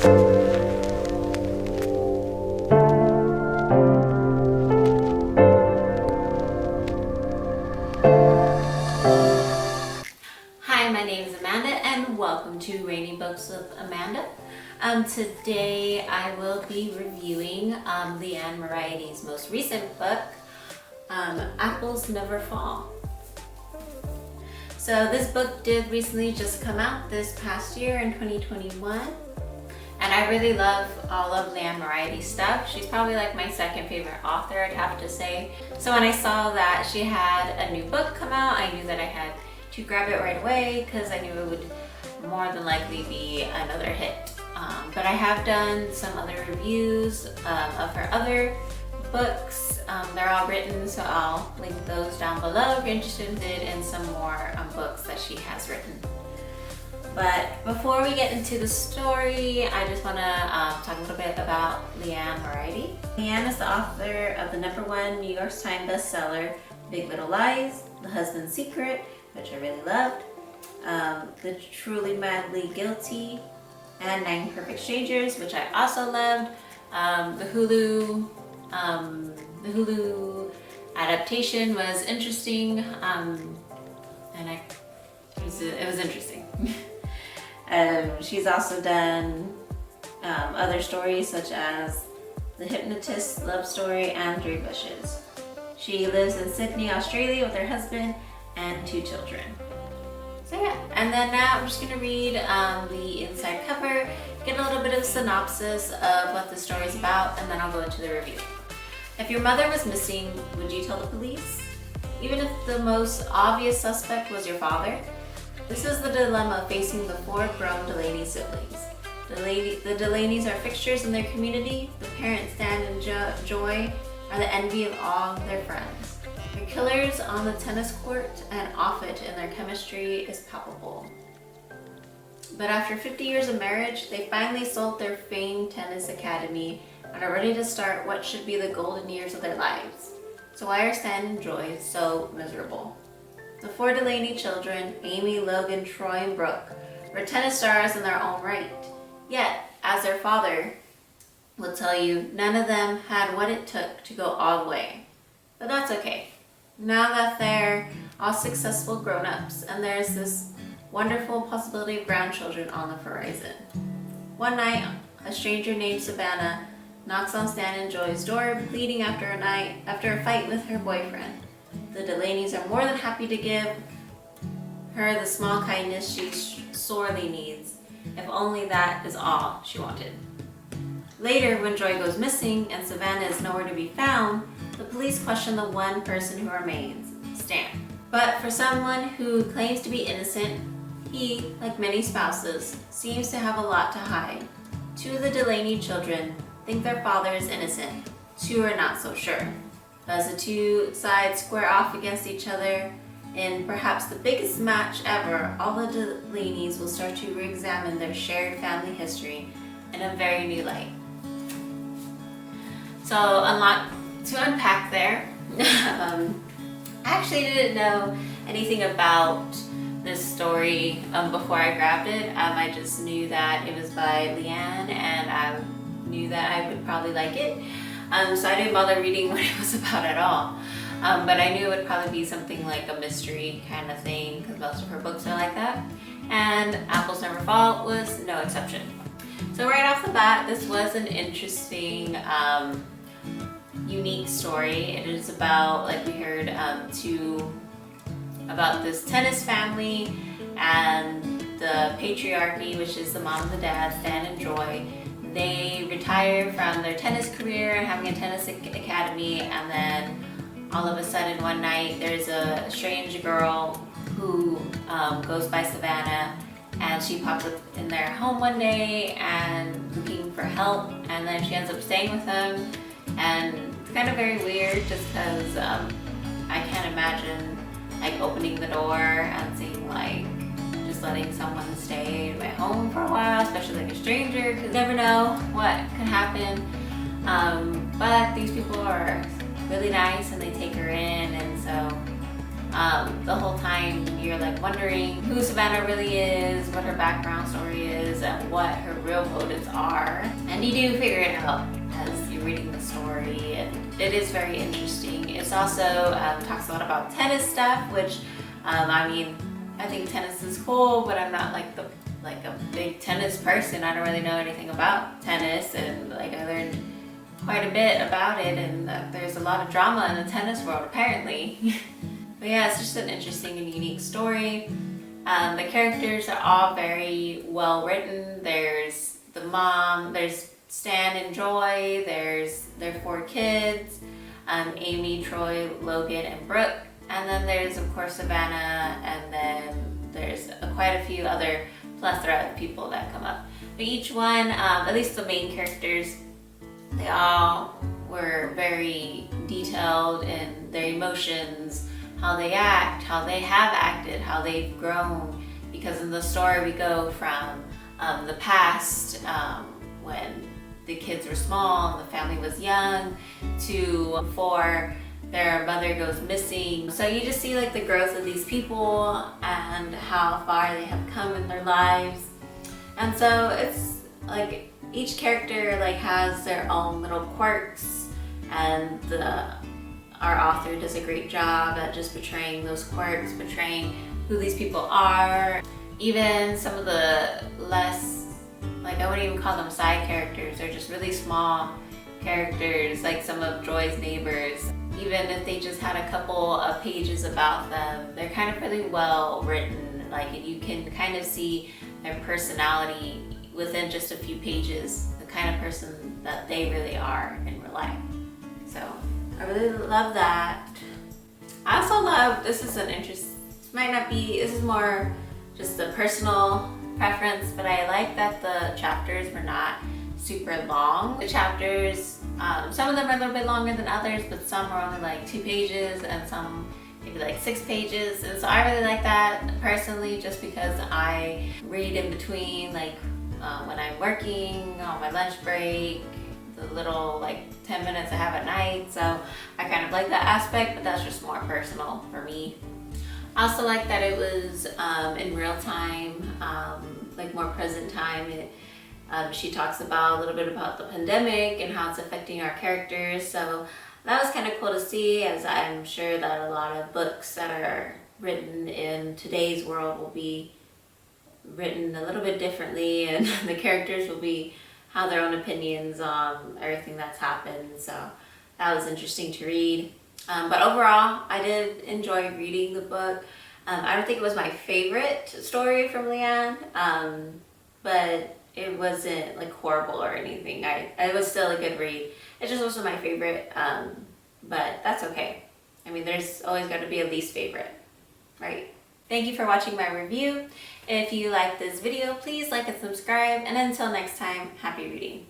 Hi, my name is Amanda and welcome to Rainy Books with Amanda. Today I will be reviewing Liane Moriarty's most recent book, Apples Never Fall. So this book did recently just come out this past year in 2021, and I really love all of Liane Moriarty's stuff. She's probably like my second favorite author, I'd have to say. So when I saw that she had a new book come out, I knew that I had to grab it right away because I knew it would more than likely be another hit. But I have done some other reviews of her other books. They're all written, so I'll link those down below if you're interested in some more books that she has written. But before we get into the story, I just want to talk a little bit about Liane Moriarty. Liane is the author of the #1 New York Times bestseller, Big Little Lies, The Husband's Secret, which I really loved, The Truly Madly Guilty, and 9 Perfect Strangers, which I also loved. The Hulu adaptation was interesting, and it was interesting. She's also done other stories such as The Hypnotist's Love Story and 3 Bushes. She lives in Sydney, Australia with her husband and 2 children. So yeah, and then now I'm just gonna read the inside cover, get a little bit of synopsis of what the story is about, and then I'll go into the review. If your mother was missing, would you tell the police? Even if the most obvious suspect was your father? This is the dilemma facing the 4 grown Delaney siblings. The Delaneys are fixtures in their community. The parents, Stan and Joy, are the envy of all their friends. They're killers on the tennis court, and off it, and their chemistry is palpable. But after 50 years of marriage, they finally sold their famed tennis academy and are ready to start what should be the golden years of their lives. So why are Stan and Joy so miserable? The 4 Delaney children, Amy, Logan, Troy, and Brooke, were tennis stars in their own right. Yet, as their father will tell you, none of them had what it took to go all the way. But that's okay. Now that they're all successful grown-ups, and there's this wonderful possibility of grandchildren on the horizon. One night, a stranger named Savannah knocks on Stan and Joy's door, pleading after a fight with her boyfriend. The Delaneys are more than happy to give her the small kindness she sorely needs, if only that is all she wanted. Later, when Joy goes missing and Savannah is nowhere to be found, the police question the one person who remains, Stan. But for someone who claims to be innocent, he, like many spouses, seems to have a lot to hide. 2 of the Delaney children think their father is innocent. 2 are not so sure. As the 2 sides square off against each other in perhaps the biggest match ever, all the Delaneys will start to re-examine their shared family history in a very new light. So a lot to unpack there. I actually didn't know anything about this story before I grabbed it. I just knew that it was by Liane, and I knew that I would probably like it. So I didn't bother reading what it was about at all. But I knew it would probably be something like a mystery kind of thing, because most of her books are like that. And Apples Never Fall was no exception. So right off the bat, this was an interesting, unique story. It is about, like we heard, about this tennis family and the patriarchy, which is the mom and the dad, Stan and Joy. They retire from their tennis career and having a tennis academy, and then all of a sudden one night there's a strange girl who goes by Savannah, and she pops up in their home one day and looking for help, and then she ends up staying with them. And it's kind of very weird just because I can't imagine like opening the door and seeing like just letting someone stay in my home for a while, especially like a stranger, because you never know what could happen. But these people are really nice and they take her in, and so The whole time you're like wondering who Savannah really is, what her background story is, and what her real motives are. And you do figure it out as you're reading the story, and it is very interesting. It's also talks a lot about tennis stuff, which I mean, I think tennis is cool, but I'm not like a big tennis person. I don't really know anything about tennis, and like I learned quite a bit about it, and there's a lot of drama in the tennis world apparently. But yeah, it's just an interesting and unique story. The characters are all very well written. There's the mom, there's Stan and Joy, there's their 4 kids, Amy, Troy, Logan, and Brooke. And then there's of course Savannah, and then there's quite a few other plethora of people that come up. But each one, at least the main characters, they all were very detailed in their emotions, how they act, how they have acted, how they've grown. Because in the story we go from the past, when the kids were small and the family was young, to before their mother goes missing. So you just see like the growth of these people and how far they have come in their lives. And so it's like each character like has their own little quirks, and our author does a great job at just portraying those quirks, portraying who these people are. Even some of the less, like I wouldn't even call them side characters, they're just really small characters, like some of Joy's neighbors. Even if they just had a couple of pages about them, they're kind of really well written. Like you can kind of see their personality within just a few pages, the kind of person that they really are in real life. So I really love that. I also love, this is more just a personal preference, but I like that the chapters were not super long. The chapters, some of them are a little bit longer than others, but some are only like 2 pages and some maybe like 6 pages. And so I really like that personally, just because I read in between, like when I'm working, on my lunch break, the little like 10 minutes I have at night. So I kind of like that aspect, but that's just more personal for me. I also like that it was in real time, like more present time. She talks about a little bit about the pandemic and how it's affecting our characters. So that was kind of cool to see, as I'm sure that a lot of books that are written in today's world will be written a little bit differently, and the characters will have their own opinions on everything that's happened. So that was interesting to read. But overall, I did enjoy reading the book. I don't think it was my favorite story from Liane, but it wasn't like horrible or anything. It was still a good read. It just wasn't my favorite, but that's okay. I mean, there's always got to be a least favorite, right? Thank you for watching my review. If you like this video, please like and subscribe. And until next time, happy reading.